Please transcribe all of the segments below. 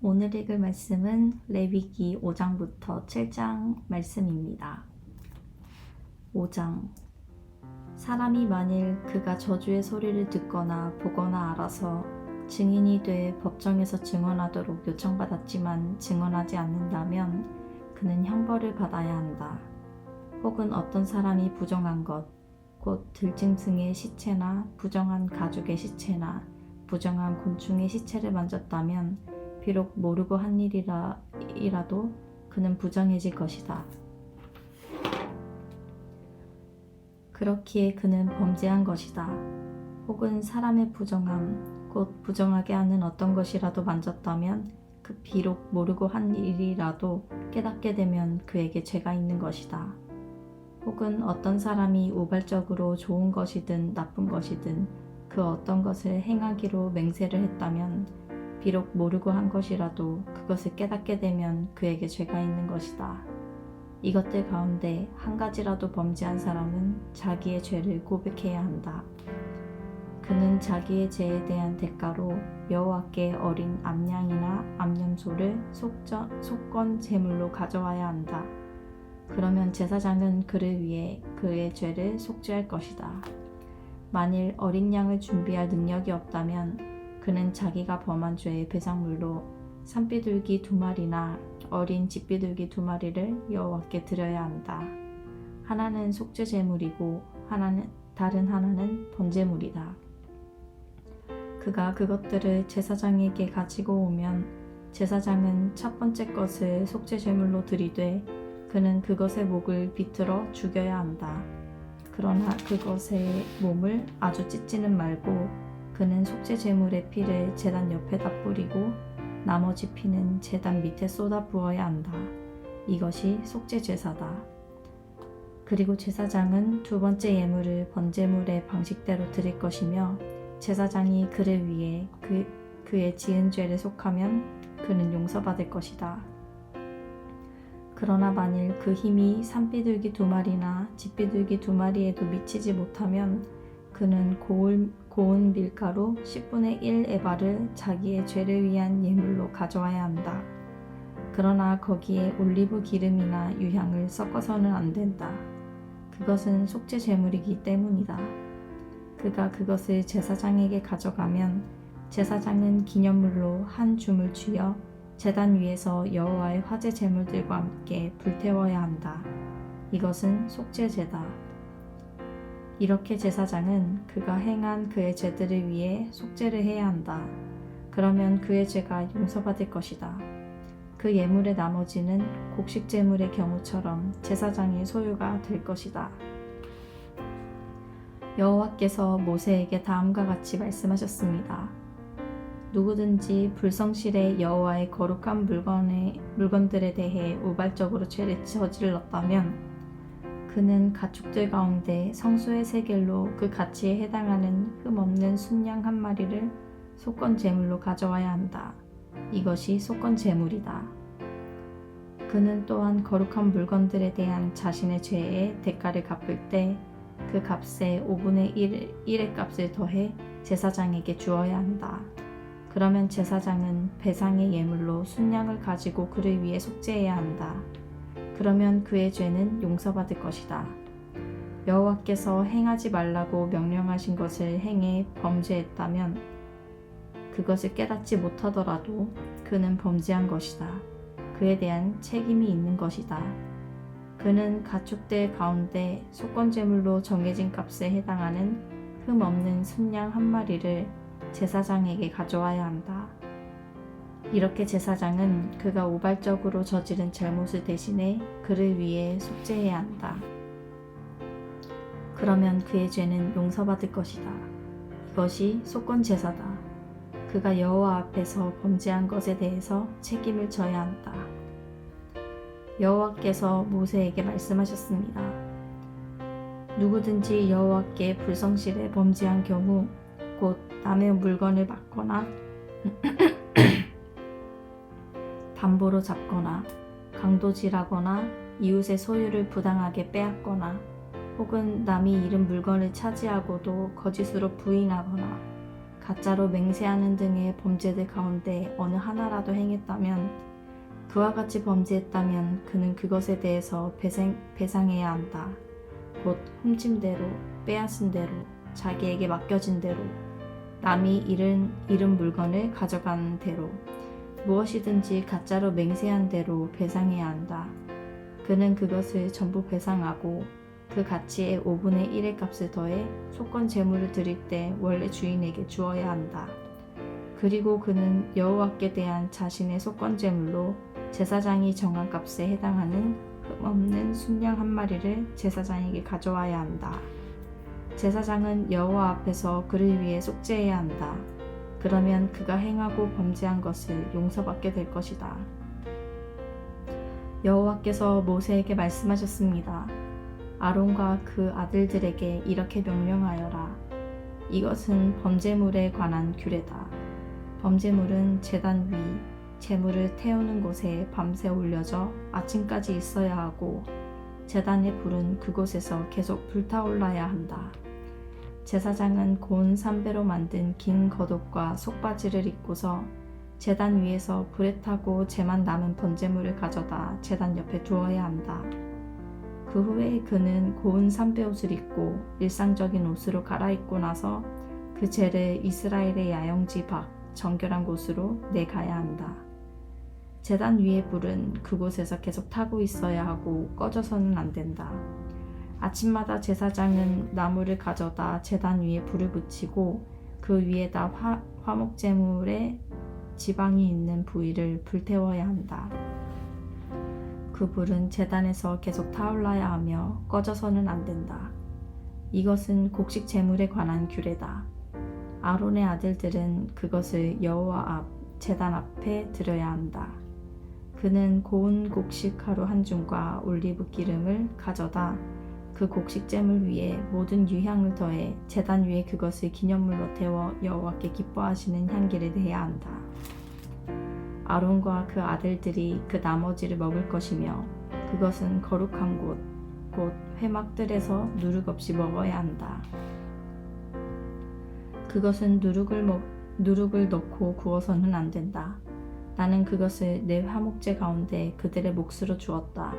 오늘 읽을 말씀은 레위기 5장부터 7장 말씀입니다. 5장. 사람이 만일 그가 저주의 소리를 듣거나 보거나 알아서 증인이 돼 법정에서 증언하도록 요청받았지만 증언하지 않는다면 그는 형벌을 받아야 한다. 혹은 어떤 사람이 부정한 것, 곧 들짐승의 시체나 부정한 가죽의 시체나 부정한 곤충의 시체를 만졌다면 비록 모르고 한 일이라도 그는 부정해질 것이다. 그렇기에 그는 범죄한 것이다. 혹은 사람의 부정함, 곧 부정하게 하는 어떤 것이라도 만졌다면 그 비록 모르고 한 일이라도 깨닫게 되면 그에게 죄가 있는 것이다. 혹은 어떤 사람이 우발적으로 좋은 것이든 나쁜 것이든 그 어떤 것을 행하기로 맹세를 했다면 비록 모르고 한 것이라도 그것을 깨닫게 되면 그에게 죄가 있는 것이다. 이것들 가운데 한 가지라도 범죄한 사람은 자기의 죄를 고백해야 한다. 그는 자기의 죄에 대한 대가로 여호와께 어린 암양이나 암염소를 속건 제물로 가져와야 한다. 그러면 제사장은 그를 위해 그의 죄를 속죄할 것이다. 만일 어린 양을 준비할 능력이 없다면 그는 자기가 범한 죄의 배상물로 산비둘기 2마리나 어린 집비둘기 2마리를 여호와께 드려야 한다. 하나는 속죄 제물이고 다른 하나는 번제물이다. 그가 그것들을 제사장에게 가지고 오면 제사장은 첫 번째 것을 속죄 제물로 드리되 그는 그것의 목을 비틀어 죽여야 한다. 그러나 그것의 몸을 아주 찢지는 말고 그는 속죄 제물의 피를 제단 옆에다 뿌리고 나머지 피는 제단 밑에 쏟아 부어야 한다. 이것이 속죄 제사다. 그리고 제사장은 두 번째 예물을 번제물의 방식대로 드릴 것이며 제사장이 그를 위해 그의 지은 죄를 속하면 그는 용서받을 것이다. 그러나 만일 그 힘이 산비둘기 2마리나 집비둘기 2마리에도 미치지 못하면 그는 고운 밀가루 10분의 1 에바를 자기의 죄를 위한 예물로 가져와야 한다. 그러나 거기에 올리브 기름이나 유향을 섞어서는 안 된다. 그것은 속죄 제물이기 때문이다. 그가 그것을 제사장에게 가져가면 제사장은 기념물로 한 줌을 쥐어 제단 위에서 여호와의 화제 제물들과 함께 불태워야 한다. 이것은 속죄제다. 이렇게 제사장은 그가 행한 그의 죄들을 위해 속죄를 해야 한다. 그러면 그의 죄가 용서받을 것이다. 그 예물의 나머지는 곡식 제물의 경우처럼 제사장의 소유가 될 것이다. 여호와께서 모세에게 다음과 같이 말씀하셨습니다. 누구든지 불성실에 여호와의 거룩한 물건들에 대해 우발적으로 죄를 저질렀다면 그는 가축들 가운데 성수의 세겔로 그 가치에 해당하는 흠없는 순양 1마리를 속건 제물로 가져와야 한다. 이것이 속건 제물이다. 그는 또한 거룩한 물건들에 대한 자신의 죄의 대가를 갚을 때 그 값에 5분의 1의 값을 더해 제사장에게 주어야 한다. 그러면 제사장은 배상의 예물로 순양을 가지고 그를 위해 속죄해야 한다. 그러면 그의 죄는 용서받을 것이다. 여호와께서 행하지 말라고 명령하신 것을 행해 범죄했다면 그것을 깨닫지 못하더라도 그는 범죄한 것이다. 그에 대한 책임이 있는 것이다. 그는 가축들 가운데 속건제물로 정해진 값에 해당하는 흠없는 순양 1마리를 제사장에게 가져와야 한다. 이렇게 제사장은 그가 우발적으로 저지른 잘못을 대신해 그를 위해 속죄해야 한다. 그러면 그의 죄는 용서받을 것이다. 이것이 속건 제사다. 그가 여호와 앞에서 범죄한 것에 대해서 책임을 져야 한다. 여호와께서 모세에게 말씀하셨습니다. 누구든지 여호와께 불성실에 범죄한 경우 곧 남의 물건을 받거나 담보로 잡거나 강도질하거나 이웃의 소유를 부당하게 빼앗거나 혹은 남이 잃은 물건을 차지하고도 거짓으로 부인하거나 가짜로 맹세하는 등의 범죄들 가운데 어느 하나라도 행했다면, 그와 같이 범죄했다면 그는 그것에 대해서 배상해야 한다. 곧 훔친 대로, 빼앗은 대로, 자기에게 맡겨진 대로, 남이 잃은 물건을 가져간 대로, 무엇이든지 가짜로 맹세한 대로 배상해야 한다. 그는 그것을 전부 배상하고 그 가치의 5분의 1의 값을 더해 속건 제물을 드릴 때 원래 주인에게 주어야 한다. 그리고 그는 여호와께 대한 자신의 속건 제물로 제사장이 정한 값에 해당하는 흠없는 순양 한 마리를 제사장에게 가져와야 한다. 제사장은 여호와 앞에서 그를 위해 속죄해야 한다. 그러면 그가 행하고 범죄한 것을 용서받게 될 것이다. 여호와께서 모세에게 말씀하셨습니다. 아론과 그 아들들에게 이렇게 명령하여라. 이것은 범죄물에 관한 규례다. 범죄물은 제단 위 제물을 태우는 곳에 밤새 올려져 아침까지 있어야 하고, 제단의 불은 그곳에서 계속 불타올라야 한다. 제사장은 고운 삼배로 만든 긴 겉옷과 속바지를 입고서 제단 위에서 불에 타고 재만 남은 번제물을 가져다 제단 옆에 두어야 한다. 그 후에 그는 고운 삼배옷을 입고 일상적인 옷으로 갈아입고 나서 그 재를 이스라엘의 야영지 밖 정결한 곳으로 내가야 한다. 제단 위의 불은 그곳에서 계속 타고 있어야 하고 꺼져서는 안 된다. 아침마다 제사장은 나무를 가져다 제단 위에 불을 붙이고 그 위에다 화목제물의 지방이 있는 부위를 불태워야 한다. 그 불은 제단에서 계속 타올라야 하며 꺼져서는 안 된다. 이것은 곡식 제물에 관한 규례다. 아론의 아들들은 그것을 여호와 앞 제단 앞에 드려야 한다. 그는 고운 곡식 가루 한 줌과 올리브 기름을 가져다 그 곡식 제물 위에 모든 유향을 더해 제단 위에 그것을 기념물로 태워 여호와께 기뻐하시는 향기를 내야 한다. 아론과 그 아들들이 그 나머지를 먹을 것이며, 그것은 거룩한 곳, 곧 회막들에서 누룩 없이 먹어야 한다. 그것은 누룩을 넣고 구워서는 안 된다. 나는 그것을 내 화목제 가운데 그들의 몫으로 주었다.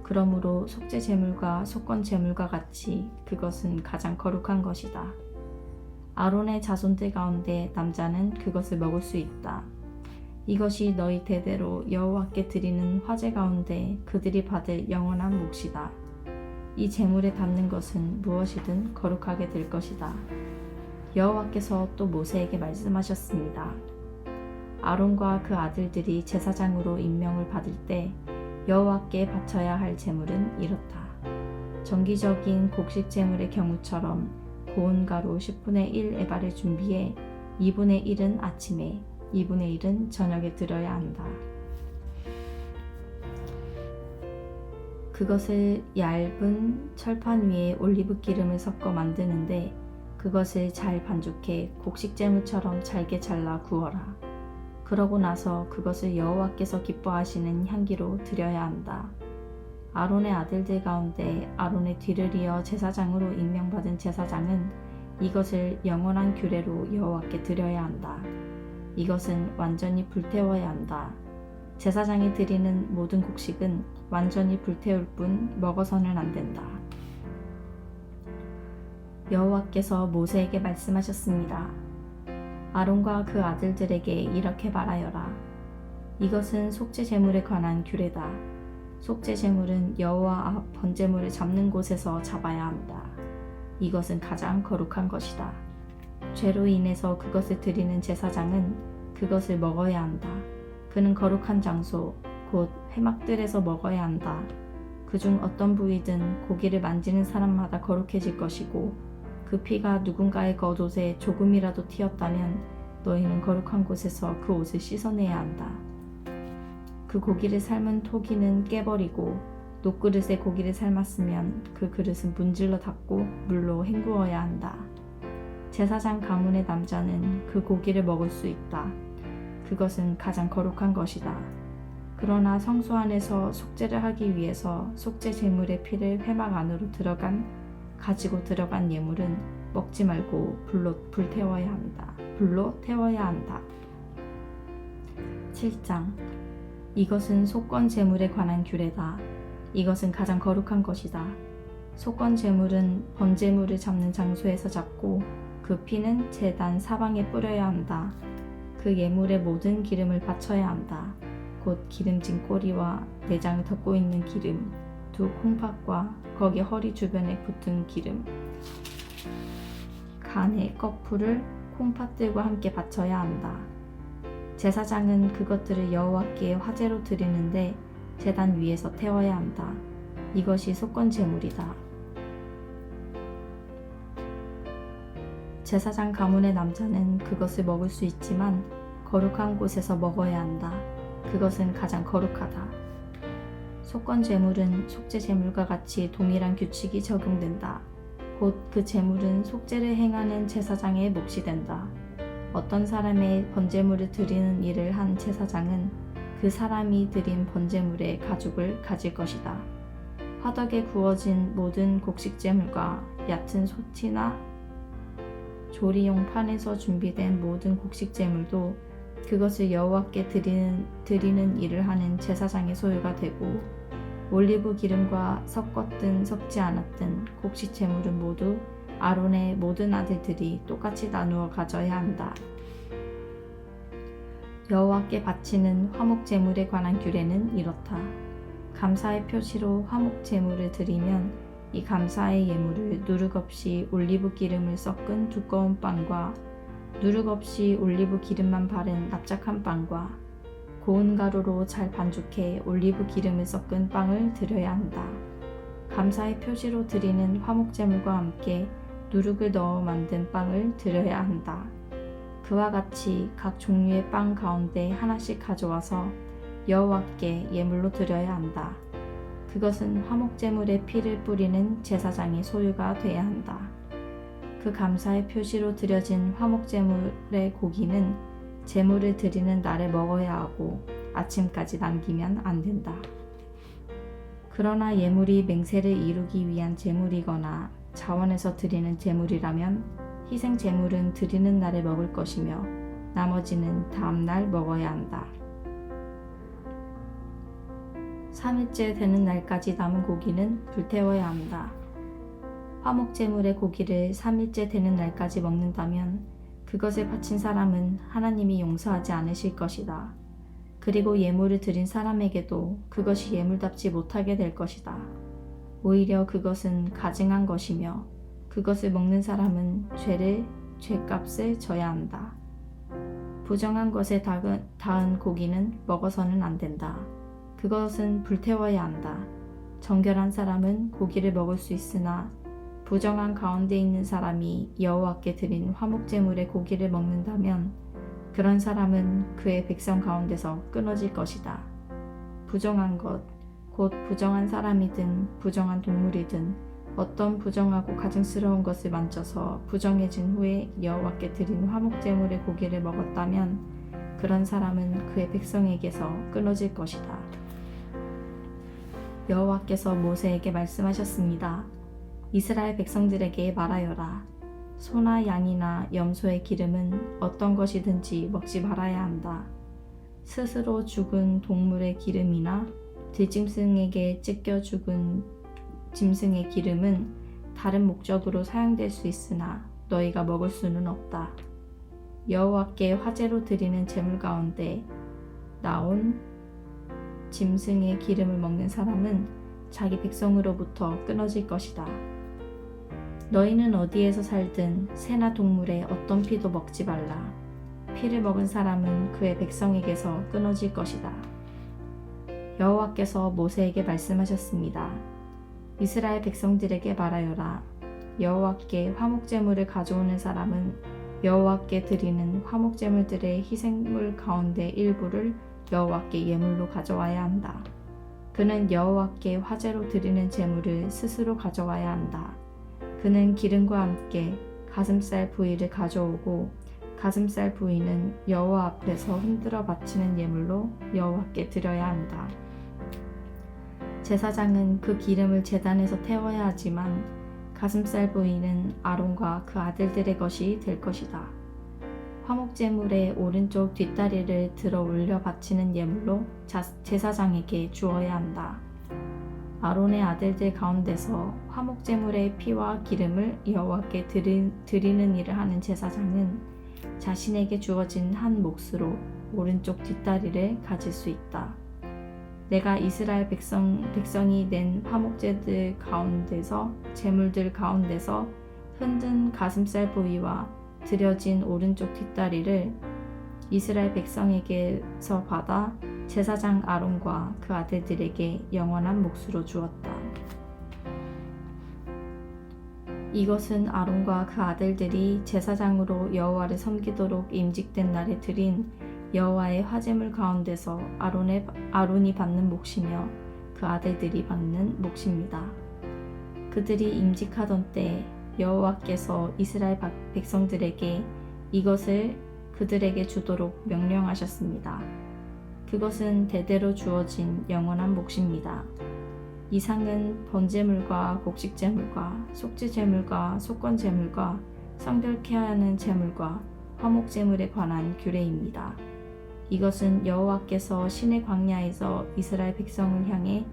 그러므로 속죄 제물과 속건 제물과 같이 그것은 가장 거룩한 것이다. 아론의 자손들 가운데 남자는 그것을 먹을 수 있다. 이것이 너희 대대로 여호와께 드리는 화제 가운데 그들이 받을 영원한 몫이다. 이 제물에 담는 것은 무엇이든 거룩하게 될 것이다. 여호와께서 또 모세에게 말씀하셨습니다. 아론과 그 아들들이 제사장으로 임명을 받을 때 여호와께 바쳐야 할 제물은 이렇다. 정기적인 곡식 제물의 경우처럼 고운 가루 10분의 1 에바를 준비해 2분의 1은 아침에, 2분의 1은 저녁에 드려야 한다. 그것을 얇은 철판 위에 올리브 기름을 섞어 만드는데, 그것을 잘 반죽해 곡식 제물처럼 잘게 잘라 구워라. 그러고 나서 그것을 여호와께서 기뻐하시는 향기로 드려야 한다. 아론의 아들들 가운데 아론의 뒤를 이어 제사장으로 임명받은 제사장은 이것을 영원한 규례로 여호와께 드려야 한다. 이것은 완전히 불태워야 한다. 제사장이 드리는 모든 곡식은 완전히 불태울 뿐 먹어서는 안 된다. 여호와께서 모세에게 말씀하셨습니다. 아론과 그 아들들에게 이렇게 말하여라. 이것은 속죄 제물에 관한 규례다. 속죄 제물은 여호와 앞 번제물을 잡는 곳에서 잡아야 한다. 이것은 가장 거룩한 것이다. 죄로 인해서 그것을 드리는 제사장은 그것을 먹어야 한다. 그는 거룩한 장소, 곧 회막들에서 먹어야 한다. 그중 어떤 부위든 고기를 만지는 사람마다 거룩해질 것이고, 그 피가 누군가의 겉옷에 조금이라도 튀었다면 너희는 거룩한 곳에서 그 옷을 씻어내야 한다. 그 고기를 삶은 토기는 깨버리고, 녹그릇에 고기를 삶았으면 그 그릇은 문질러 닦고 물로 헹구어야 한다. 제사장 가문의 남자는 그 고기를 먹을 수 있다. 그것은 가장 거룩한 것이다. 그러나 성소 안에서 속죄를 하기 위해서 속죄 제물의 피를 회막 안으로 가지고 들어간 예물은 먹지 말고 불로 태워야 한다. 7장. 이것은 속건 제물에 관한 규례다. 이것은 가장 거룩한 것이다. 속건 제물은 번제물을 잡는 장소에서 잡고 그 피는 제단 사방에 뿌려야 한다. 그 예물의 모든 기름을 바쳐야 한다. 곧 기름진 꼬리와 내장을 덮고 있는 기름, 두 콩팥과 거기 허리 주변에 붙은 기름, 간의 거풀을 콩팥들과 함께 바쳐야 한다. 제사장은 그것들을 여호와께 화제로 드리는데 제단 위에서 태워야 한다. 이것이 속건 제물이다. 제사장 가문의 남자는 그것을 먹을 수 있지만 거룩한 곳에서 먹어야 한다. 그것은 가장 거룩하다. 속건 제물은 속죄 제물과 같이 동일한 규칙이 적용된다. 곧 그 제물은 속죄를 행하는 제사장의 몫이 된다. 어떤 사람의 번제물을 드리는 일을 한 제사장은 그 사람이 드린 번제물의 가죽을 가질 것이다. 화덕에 구워진 모든 곡식 제물과 얕은 소티나 조리용 판에서 준비된 모든 곡식 제물도 그것을 여호와께 드리는 일을 하는 제사장의 소유가 되고, 올리브 기름과 섞었든 섞지 않았든 곡식 제물은 모두 아론의 모든 아들들이 똑같이 나누어 가져야 한다. 여호와께 바치는 화목 제물에 관한 규례는 이렇다. 감사의 표시로 화목 제물을 드리면 이 감사의 예물을 누룩 없이 올리브 기름을 섞은 두꺼운 빵과 누룩 없이 올리브 기름만 바른 납작한 빵과 고운 가루로 잘 반죽해 올리브 기름을 섞은 빵을 드려야 한다. 감사의 표시로 드리는 화목 제물과 함께 누룩을 넣어 만든 빵을 드려야 한다. 그와 같이 각 종류의 빵 가운데 하나씩 가져와서 여호와께 예물로 드려야 한다. 그것은 화목제물에 피를 뿌리는 제사장의 소유가 돼야 한다. 그 감사의 표시로 드려진 화목제물의 고기는 제물을 드리는 날에 먹어야 하고 아침까지 남기면 안 된다. 그러나 예물이 맹세를 이루기 위한 제물이거나 자원에서 드리는 제물이라면 희생 제물은 드리는 날에 먹을 것이며 나머지는 다음 날 먹어야 한다. 3일째 되는 날까지 남은 고기는 불태워야 한다. 화목제물의 고기를 3일째 되는 날까지 먹는다면 그것을 바친 사람은 하나님이 용서하지 않으실 것이다. 그리고 예물을 드린 사람에게도 그것이 예물답지 못하게 될 것이다. 오히려 그것은 가증한 것이며 그것을 먹는 사람은 죄값을 져야 한다. 부정한 것에 닿은 고기는 먹어서는 안 된다. 그것은 불태워야 한다. 정결한 사람은 고기를 먹을 수 있으나 부정한 가운데 있는 사람이 여호와께 드린 화목제물의 고기를 먹는다면 그런 사람은 그의 백성 가운데서 끊어질 것이다. 부정한 것, 곧 부정한 사람이든 부정한 동물이든 어떤 부정하고 가증스러운 것을 만져서 부정해진 후에 여호와께 드린 화목제물의 고기를 먹었다면 그런 사람은 그의 백성에게서 끊어질 것이다. 여호와께서 모세에게 말씀하셨습니다. 이스라엘 백성들에게 말하여라. 소나 양이나 염소의 기름은 어떤 것이든지 먹지 말아야 한다. 스스로 죽은 동물의 기름이나 들짐승에게 찢겨 죽은 짐승의 기름은 다른 목적으로 사용될 수 있으나 너희가 먹을 수는 없다. 여호와께 화제로 드리는 제물 가운데 나온 짐승의 기름을 먹는 사람은 자기 백성으로부터 끊어질 것이다. 너희는 어디에서 살든 새나 동물의 어떤 피도 먹지 말라. 피를 먹은 사람은 그의 백성에게서 끊어질 것이다. 여호와께서 모세에게 말씀하셨습니다. 이스라엘 백성들에게 말하여라. 여호와께 화목제물을 가져오는 사람은 여호와께 드리는 화목제물들의 희생물 가운데 일부를 여호와께 예물로 가져와야 한다. 그는 여호와께 화제로 드리는 제물을 스스로 가져와야 한다. 그는 기름과 함께 가슴살 부위를 가져오고 가슴살 부위는 여호와 앞에서 흔들어 바치는 예물로 여호와께 드려야 한다. 제사장은 그 기름을 제단에서 태워야 하지만 가슴살 부위는 아론과 그 아들들의 것이 될 것이다. 화목제물의 오른쪽 뒷다리를 들어 올려 바치는 예물로 제사장에게 주어야 한다. 아론의 아들들 가운데서 화목제물의 피와 기름을 여호와께 드리는 일을 하는 제사장은 자신에게 주어진 한 몫으로 오른쪽 뒷다리를 가질 수 있다. 내가 이스라엘 백성이 낸 화목제들 가운데서 제물들 가운데서 흔든 가슴살 부위와 드려진 오른쪽 뒷다리를 이스라엘 백성에게서 받아 제사장 아론과 그 아들들에게 영원한 몫으로 주었다. 이것은 아론과 그 아들들이 제사장으로 여호와를 섬기도록 임직된 날에 드린 여호와의 화제물 가운데서 아론이 받는 몫이며 그 아들들이 받는 몫입니다. 그들이 임직하던 때 여호와께서 이스라엘 백성들에게 이것을 그들에게 주도록 명령하셨습니다. 그것은 대대로 주어진 영원한 몫입니다. 이 상은 번제물과 곡식제물과 속죄제물과 속건제물과 성결케 하는 제물과 화목제물에 관한 규례입니다. 이것은 여호와께서 신의 광야에서 이스라엘 백성을 향해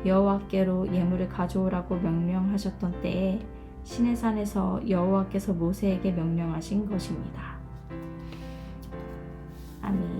여호와께로 예물을 가져오라고 명령하셨던 때에 신의 산에서 여호와께서 모세에게 명령하신 것입니다. 아멘.